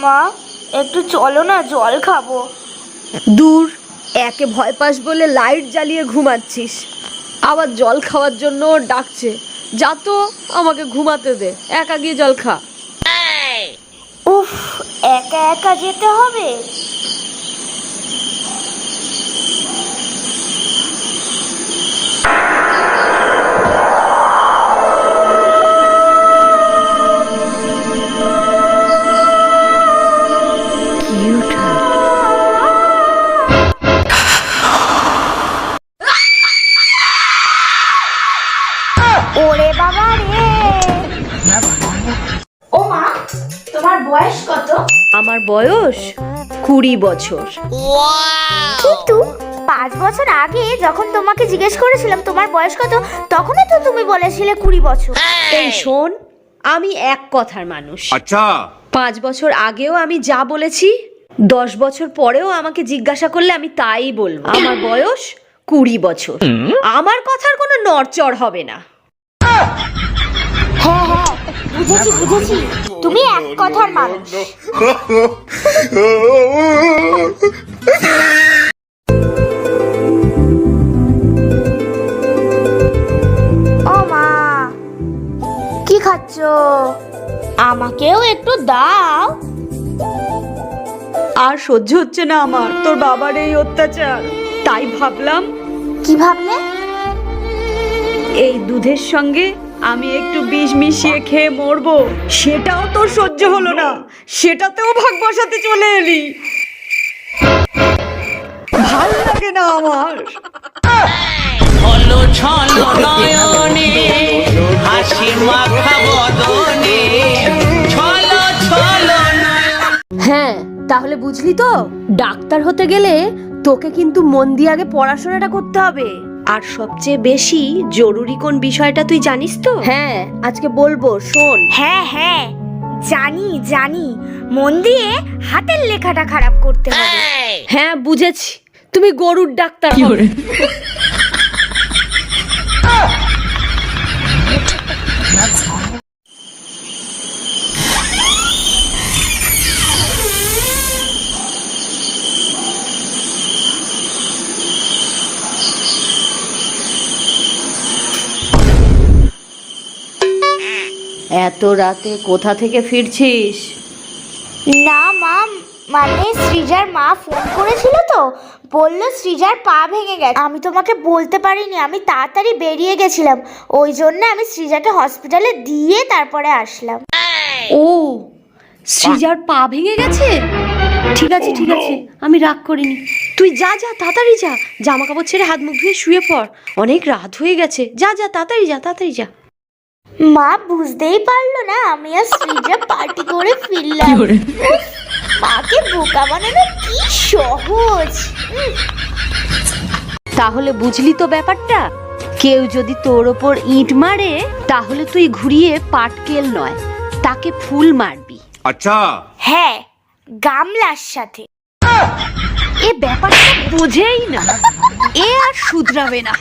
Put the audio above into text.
মা, একটু চলো না, জল খাবো। দূর, একে ভয় পাস বলে লাইট জ্বালিয়ে ঘুমাচ্ছিস, আবার জল খাওয়ার জন্য ডাকছে। যা তো, আমাকে ঘুমাতে দে, একা গিয়ে জল খা। উফ, একা একা যেতে হবে? ওরে বাবা রে! ও মা, তোমার বয়স কত? আমার বয়স 20 বছর। কিন্তু 5 বছর আগে যখন তোমাকে জিজ্ঞেস করেছিলাম তোমার বয়স কত, তখনই তো তুমি বলেছিলে 20 বছর। এই শোন, আমি এক কথার মানুষ। আচ্ছা, 5 বছর আগেও আমি যা বলেছি, 10 বছর পরেও আমাকে জিজ্ঞাসা করলে আমি তাই বলবো। আমার বয়স 20 বছর, আমার কথার কোনো নড়চড় হবে না। হ্যাঁ হ্যাঁ, বুঝেছি বুঝেছি, তুমি এক কথার মানুষ। ও মা, কি খাচ্ছ? আমাকেও একটু দাও। আর সহ্য হচ্ছে না আমার তোর বাবার এই অত্যাচার, তাই ভাবলাম। কি ভাবলে? এই দুধের সঙ্গে আমি একটু বিষ মিশিয়ে খেয়ে মরবো, সেটাও তোর সহ্য হলো না, সেটাতেও ভাগ বসাতে চলে এলি। ভালো লাগে না আমার। হলো ছলো নয়নে হাসি মাখা বদনে ছলো ছলো হ্যাঁ, তাহলে বুঝলি তো, ডাক্তার হতে গেলে তোকে কিন্তু মন দিয়ে আগে পড়াশোনাটা করতে হবে। আর সবচেয়ে বেশি জরুরি কোন বিষয়টা তুই জানিস তো? হ্যাঁ, আজকে বলবো, শোন। হ্যাঁ হ্যাঁ, জানি জানি, মন দিয়ে হাতের লেখাটা খারাপ করতে হবে। হ্যাঁ বুঝেছি, তুমি গরুর ডাক্তার হবে। এত রাতে কোথা থেকে ফিরছিস? না মা, মানে সৃজার মা ফোন করেছিল তো, বললো সৃজার পা ভেঙে গেছে। আমি তোমাকে বলতে পারিনি, আমি তাড়াতাড়ি বেরিয়ে গেছিলাম, ওই জন্য আমি সৃজাকে হসপিটালে দিয়ে তারপরে আসলাম। ও, সৃজার পা ভেঙে গেছে? ঠিক আছে ঠিক আছে, আমি রাগ করিনি। তুই যা যা, তাড়াতাড়ি যা, জামা কাপড় ছেড়ে হাত মুখ ধুয়ে শুয়ে পড়, অনেক রাত হয়ে গেছে। যা যা, তাড়াতাড়ি যা, তাড়াতাড়ি যা। মা বুঝতেই পারলো না আমি আর সৃজা পার্টি করে ফিরলাম। মাকে বোকা বানানো কি সহজ। তাহলে বুঝলি তো ব্যাপারটা, কেউ যদি তোর ওপর ইট মারে তাহলে তুই ঘুরিয়ে পাটকেল নয়, তাকে ফুল মারবি। আচ্ছা। হ্যাঁ, গামলার সাথে। এ ব্যাপারটা বোঝেই না, এ আর শুধরাবে না।